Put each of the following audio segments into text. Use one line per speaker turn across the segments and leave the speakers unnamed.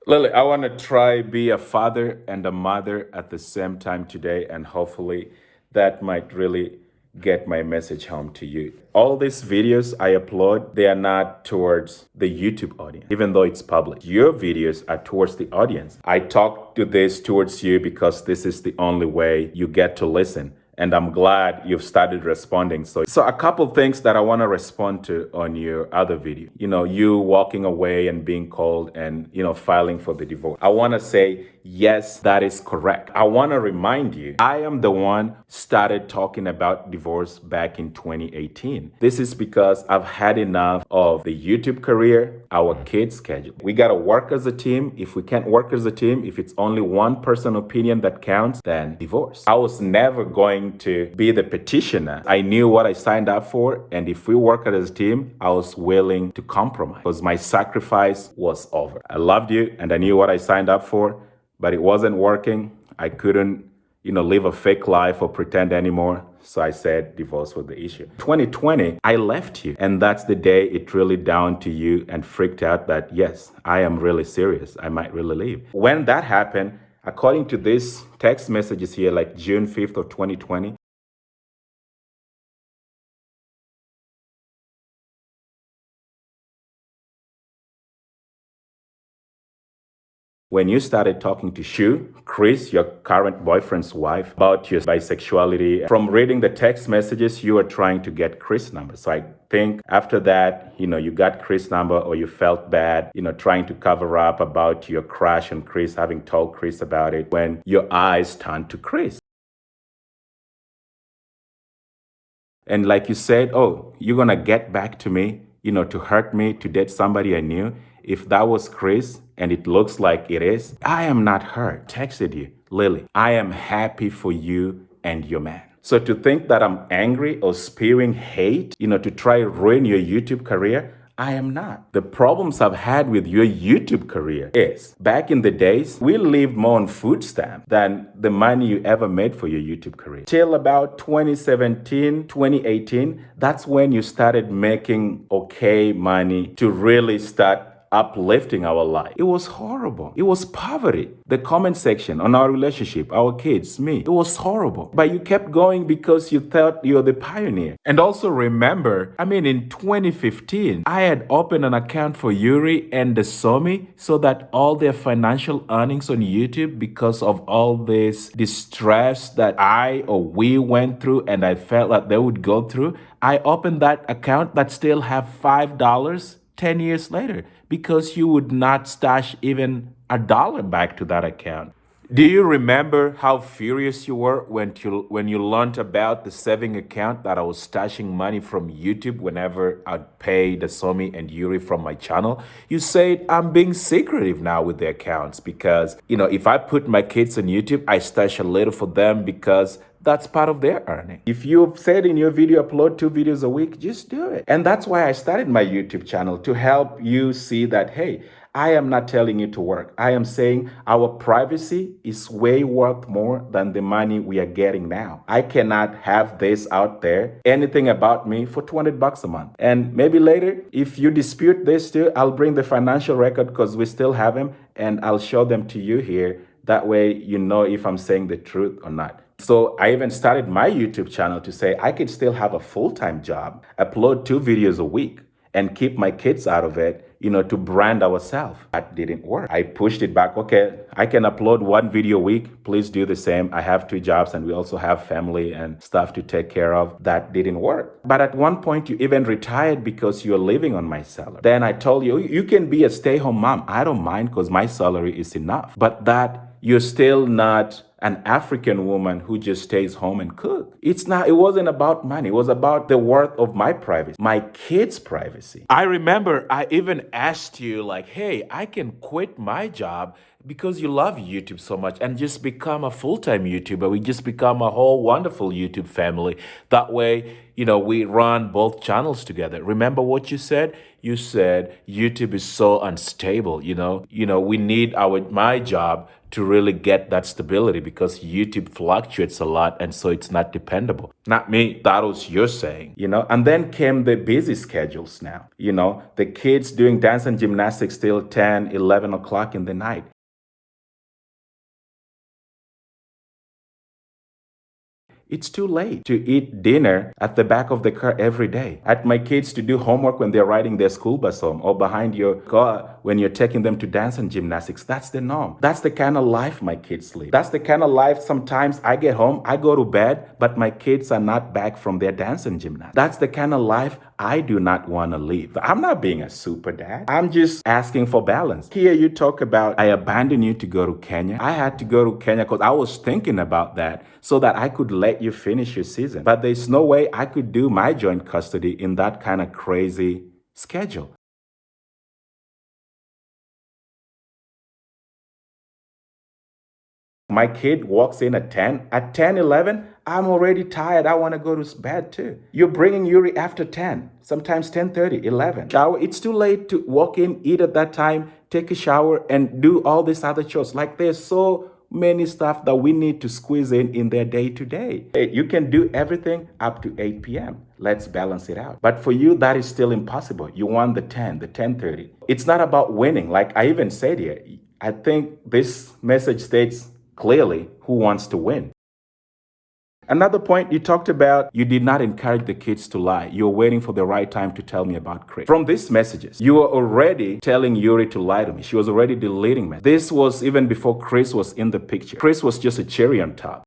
Lily, I want to try be a father and a mother at the same time today, and hopefully that might really get my message home to you. All these videos I upload, they are not towards the YouTube audience, even though it's public. Your videos are towards the audience. I talk to this towards you because this is the only way you get to listen. And I'm glad you've started responding. So a couple things that I want to respond to on your other video. You walking away and being cold and, filing for the divorce. I want to say, yes, that is correct. I want to remind you, I am the one started talking about divorce back in 2018. This is because I've had enough of the YouTube career, our kids' schedule. We got to work as a team. If we can't work as a team, if it's only one person opinion that counts, then divorce. I was never going to be the petitioner. I knew what I signed up for, and if we work as a team, I was willing to compromise because my sacrifice was over. I loved you and I knew what I signed up for, but it wasn't working. I couldn't, live a fake life or pretend anymore. So I said divorce was the issue. 2020, I left you. And that's the day it really dawned to you and freaked out that, yes, I am really serious. I might really leave. When that happened, according to this text messages here, like June 5th of 2020, when you started talking to Shu, Chris, your current boyfriend's wife, about your bisexuality, from reading the text messages, you were trying to get Chris' number. So I think after that, you got Chris' number or you felt bad, trying to cover up about your crush on Chris, having told Chris about it when your eyes turned to Chris. And like you said, oh, you're going to get back to me, to hurt me, to date somebody I knew. If that was Chris and it looks like it is, I am not hurt. Texted you, Lily, I am happy for you and your man. So to think that I'm angry or spewing hate, to try ruin your YouTube career, I am not. The problems I've had with your YouTube career is back in the days, we lived more on food stamp than the money you ever made for your YouTube career. Till about 2017, 2018, that's when you started making okay money to really start uplifting our life. It was horrible. It was poverty. The comment section on our relationship, our kids, me, it was horrible. But you kept going because you thought you're the pioneer. And also remember, in 2015, I had opened an account for Yuri and the Somi so that all their financial earnings on YouTube, because of all this distress that I or we went through and I felt that they would go through, I opened that account that still have $5 10 years later because you would not stash even a dollar back to that account. Do you remember how furious you were when you learned about the saving account that I was stashing money from YouTube whenever I'd pay the Somi and Yuri from my channel? You said I'm being secretive now with the accounts because, if I put my kids on YouTube, I stash a little for them because that's part of their earning. If you've said in your video, upload 2 videos a week, just do it. And that's why I started my YouTube channel to help you see that, hey, I am not telling you to work. I am saying our privacy is way worth more than the money we are getting now. I cannot have this out there, anything about me for $200 a month. And maybe later, if you dispute this too, I'll bring the financial record because we still have them and I'll show them to you here. That way, you know if I'm saying the truth or not. So I even started my YouTube channel to say I could still have a full-time job, upload 2 videos a week, and keep my kids out of it, to brand ourselves. That didn't work. I pushed it back. Okay, I can upload 1 video a week. Please do the same. I have 2 jobs and we also have family and stuff to take care of. That didn't work. But at one point, you even retired because you're living on my salary. Then I told you, you can be a stay-home mom. I don't mind because my salary is enough. But that you're still not an African woman who just stays home and cook. It wasn't about money. It was about the worth of my privacy, my kids' privacy. I remember I even asked you like, hey, I can quit my job because you love YouTube so much and just become a full-time YouTuber. We just become a whole wonderful YouTube family. That way, we run both channels together. Remember what you said? You said YouTube is so unstable, we need my job to really get that stability because YouTube fluctuates a lot and so it's not dependable. Not me, that was your saying, And then came the busy schedules now, the kids doing dance and gymnastics till 10, 11 o'clock in the night. It's too late to eat dinner at the back of the car every day. At my kids to do homework when they're riding their school bus home or behind your car when you're taking them to dance and gymnastics. That's the norm. That's the kind of life my kids live. That's the kind of life sometimes I get home, I go to bed, but my kids are not back from their dance and gymnastics. That's the kind of life I do not want to live. I'm not being a super dad. I'm just asking for balance. Here you talk about I abandoned you to go to Kenya. I had to go to Kenya because I was thinking about that so that I could let you finish your season. But there's no way I could do my joint custody in that kind of crazy schedule. My kid walks in at 10. At 10, 11, I'm already tired. I want to go to bed too. You're bringing Yuri after 10, sometimes 10:30, 11. Shower. It's too late to walk in, eat at that time, take a shower, and do all these other chores. Like there's so many stuff that we need to squeeze in their day to day. You can do everything up to 8 p.m. Let's balance it out. But for you, that is still impossible. You want the 10, the 10:30. It's not about winning. Like I even said here, I think this message states clearly who wants to win. Another point you talked about, you did not encourage the kids to lie. You were waiting for the right time to tell me about Chris. From these messages, you were already telling Yuri to lie to me. She was already deleting me. This was even before Chris was in the picture. Chris was just a cherry on top.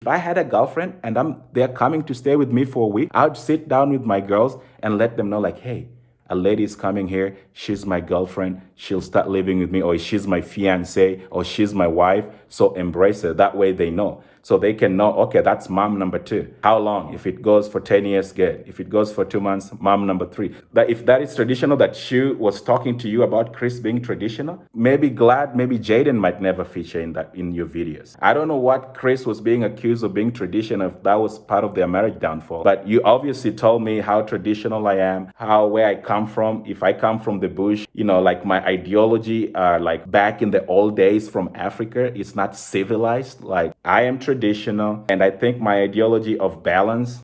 If I had a girlfriend and they're coming to stay with me for a week, I'd sit down with my girls and let them know like, hey, a lady is coming here. She's my girlfriend. She'll start living with me, or she's my fiance, or she's my wife. So embrace her. That way they know. So they can know, okay, that's mom number 2. How long? If it goes for 10 years, good. If it goes for 2 months, mom number 3. That if that is traditional, that she was talking to you about Chris being traditional, maybe Jaden might never feature in your videos. I don't know what Chris was being accused of being traditional, if that was part of their marriage downfall. But you obviously told me how traditional I am, where I come from. If I come from the bush, like my ideology, like back in the old days from Africa, it's not civilized. Like I am traditional, and I think my ideology of balance,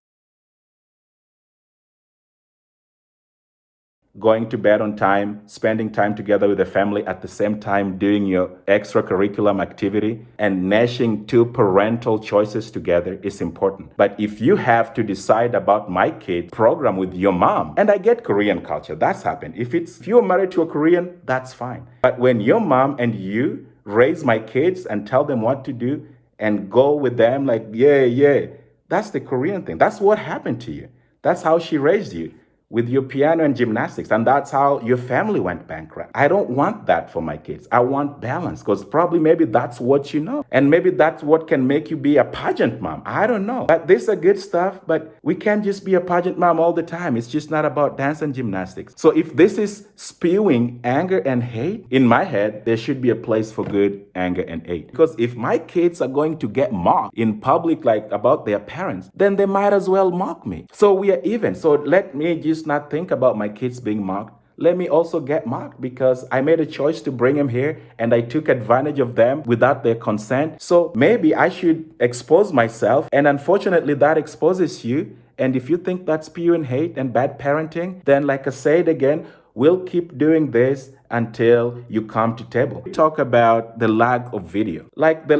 going to bed on time, spending time together with the family at the same time doing your extracurricular activity, and meshing 2 parental choices together is important. But if you have to decide about my kid program with your mom, and I get Korean culture, that's happened. If you're married to a Korean, that's fine. But when your mom and you raise my kids and tell them what to do and go with them like, yeah, that's the Korean thing. That's what happened to you. That's how she raised you, with your piano and gymnastics. And that's how your family went bankrupt. I don't want that for my kids. I want balance, because maybe that's what you know. And maybe that's what can make you be a pageant mom. I don't know. But this is good stuff, but we can't just be a pageant mom all the time. It's just not about dance and gymnastics. So if this is spewing anger and hate, in my head, there should be a place for good anger and hate. Because if my kids are going to get mocked in public, like about their parents, then they might as well mock me. So we are even. So let me just not think about my kids being mocked. Let me also get mocked, because I made a choice to bring them here and I took advantage of them without their consent. So maybe I should expose myself, and unfortunately that exposes you. And if you think that's pure hate and bad parenting, then like I said again, we'll keep doing this until you come to table. We talk about the lack of video.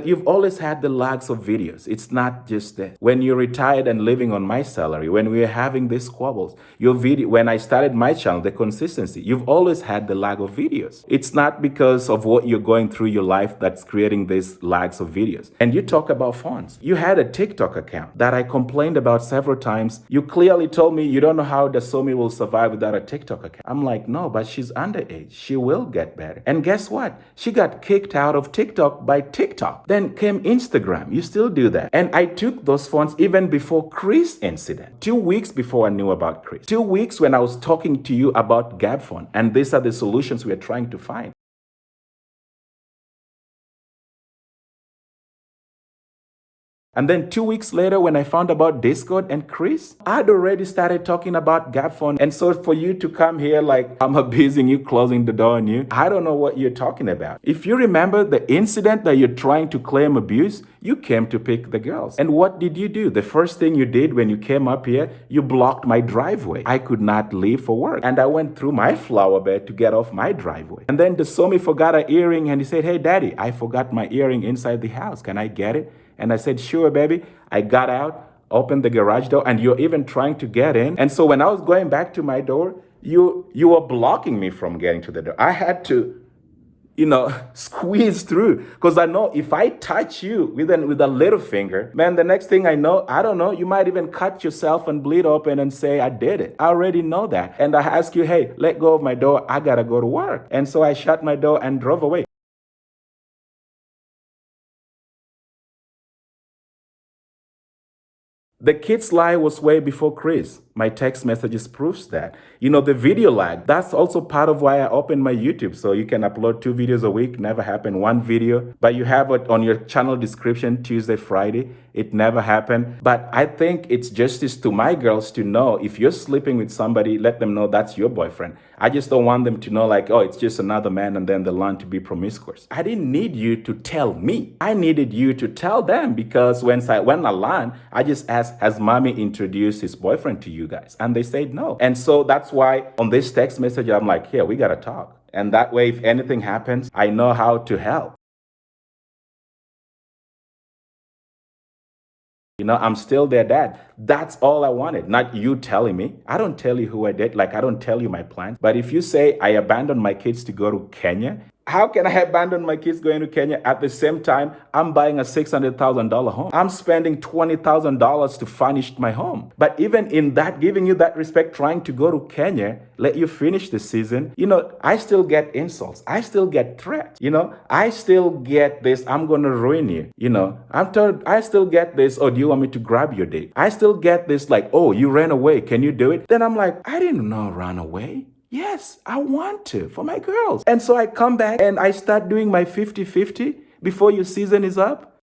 You've always had the lacks of videos. It's not just that. When you're retired and living on my salary, when we were having these squabbles, your video, when I started my channel, the consistency, you've always had the lack of videos. It's not because of what you're going through your life that's creating these lacks of videos. And you talk about phones. You had a TikTok account that I complained about several times. You clearly told me you don't know how Dasomi will survive without a TikTok account. I'm like, no, but she's underage. She will get better. And guess what? She got kicked out of TikTok by TikTok. Then came Instagram. You still do that. And I took those phones even before Chris incident. 2 weeks before I knew about Chris. 2 weeks when I was talking to you about Gab phone. And these are the solutions we are trying to find. And then 2 weeks later, when I found about Discord and Chris, I'd already started talking about Gap phone. And so for you to come here like I'm abusing you, closing the door on you, I don't know what you're talking about. If you remember the incident that you're trying to claim abuse, you came to pick the girls. And what did you do? The first thing you did when you came up here, you blocked my driveway. I could not leave for work. And I went through my flower bed to get off my driveway. And then the Somi forgot an earring and he said, "Hey, daddy, I forgot my earring inside the house. Can I get it?" And I said, "Sure, baby." I got out, opened the garage door, and you're even trying to get in. And so when I was going back to my door, you were blocking me from getting to the door. I had to, squeeze through because I know if I touch you with a little finger, man, the next thing I know, I don't know, you might even cut yourself and bleed open and say, "I did it." I already know that. And I ask you, "Hey, let go of my door. I gotta go to work." And so I shut my door and drove away. The kid's lie was way before Chris. My text messages proves that. The video lag, that's also part of why I opened my YouTube. So you can upload 2 videos a week, never happened, one video, but you have it on your channel description Tuesday, Friday. It never happened. But I think it's justice to my girls to know if you're sleeping with somebody, let them know that's your boyfriend. I just don't want them to know like, oh, it's just another man and then they learn to be promiscuous. I didn't need you to tell me. I needed you to tell them because when I learned, I just asked, "Has mommy introduced his boyfriend to you guys?" And they said no. And so that's why on this text message, I'm like, "Here, we got to talk." And that way, if anything happens, I know how to help. I'm still their dad. That's all I wanted, not you telling me. I don't tell you who I did. Like, I don't tell you my plans. But if you say I abandoned my kids to go to Kenya, how can I abandon my kids going to Kenya at the same time I'm buying a $600,000 home? I'm spending $20,000 to furnish my home. But even in that, giving you that respect, trying to go to Kenya, let you finish the season, I still get insults. I still get threats. I still get this, "I'm going to ruin you." I still get this, "Oh, do you want me to grab your dick?" I still get this like, "Oh, you ran away. Can you do it?" Then I'm like, I didn't know run away. Yes, I want to for my girls. And so I come back and I start doing my 50-50 before your season is up.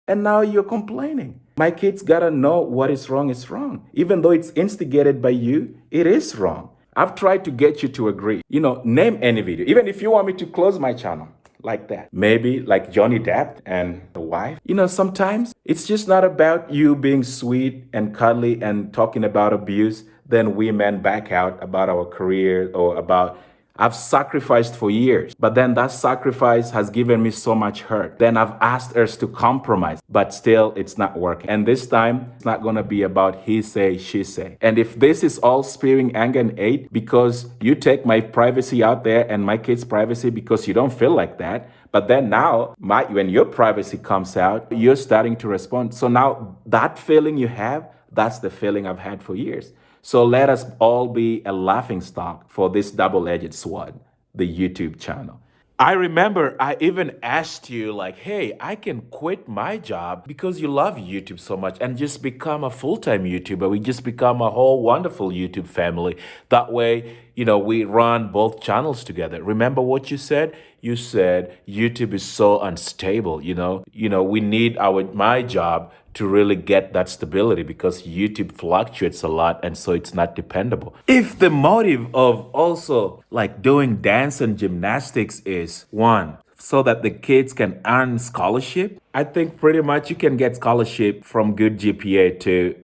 And now you're complaining. My kids gotta know what is wrong is wrong. Even though it's instigated by you, it is wrong. I've tried to get you to agree. Name any video. Even if you want me to close my channel like that. Maybe like Johnny Depp and the wife. Sometimes it's just not about you being sweet and cuddly and talking about abuse. Then we men back out about our career or about I've sacrificed for years, but then that sacrifice has given me so much hurt. Then I've asked us to compromise, but still it's not working. And this time, it's not going to be about he say, she say. And if this is all spewing anger and hate because you take my privacy out there and my kids' privacy because you don't feel like that, but then now, when your privacy comes out, you're starting to respond. So now that feeling you have, that's the feeling I've had for years. So let us all be a laughingstock for this double-edged sword, the YouTube channel. I remember I even asked you like, "Hey, I can quit my job because you love YouTube so much and just become a full-time YouTuber. We just become a whole wonderful YouTube family. That way, we run both channels together." Remember what you said? You said YouTube is so unstable, we need my job to really get that stability because YouTube fluctuates a lot and so it's not dependable. If the motive of also like doing dance and gymnastics is one, so that the kids can earn scholarship, I think pretty much you can get scholarship from good GPA to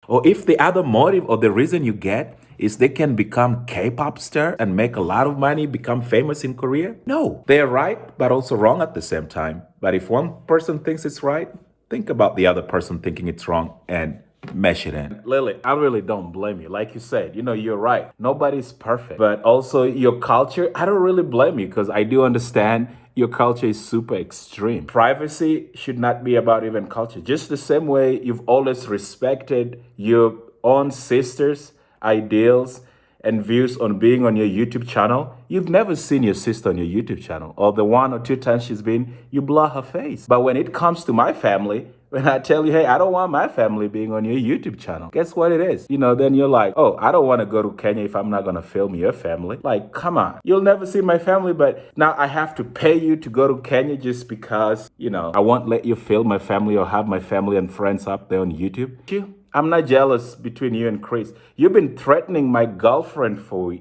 or if the other motive or the reason you get is they can become K-pop star and make a lot of money, become famous in Korea. No, they're right, but also wrong at the same time. But if one person thinks it's right, think about the other person thinking it's wrong and mesh it in. Lily, I really don't blame you. Like you said, you're right. Nobody's perfect. But also your culture, I don't really blame you because I do understand your culture is super extreme. Privacy should not be about even culture. Just the same way you've always respected your own sister's ideals and views on being on your YouTube channel, you've never seen your sister on your YouTube channel. Or the 1 or 2 times she's been, you blur her face. But when it comes to my family, When I tell you, hey, I don't want my family being on your YouTube channel, guess what it is? Then you're like, oh, I don't want to go to Kenya if I'm not going to film your family. Like, come on. You'll never see my family, but now I have to pay you to go to Kenya just because, I won't let you film my family or have my family and friends up there on YouTube. I'm not jealous between you and Chris. You've been threatening my girlfriend for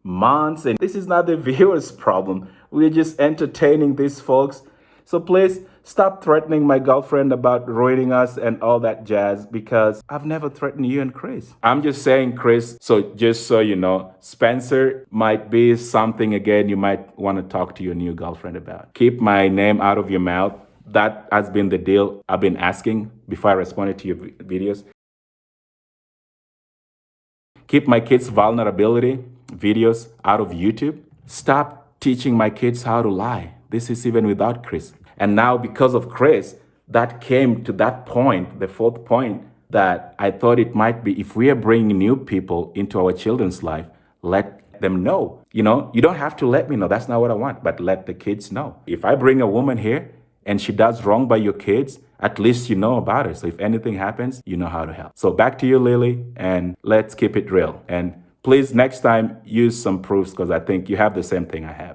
months, and this is not the viewers' problem. We're just entertaining these folks. So please stop threatening my girlfriend about ruining us and all that jazz, because I've never threatened you and Chris. I'm just saying, Chris, so just so you know, Spencer might be something again you might want to talk to your new girlfriend about. Keep my name out of your mouth. That has been the deal I've been asking before I responded to your videos. Keep my kids' vulnerability videos out of YouTube. Stop teaching my kids how to lie. This is even without Chris. And now, because of Chris, that came to that point, the fourth point, that I thought it might be if we are bringing new people into our children's life, let them know. You don't have to let me know. That's not what I want, but let the kids know. If I bring a woman here and she does wrong by your kids, at least you know about it. So if anything happens, you know how to help. So back to you, Lily, and let's keep it real. And please, next time, use some proofs, because I think you have the same thing I have.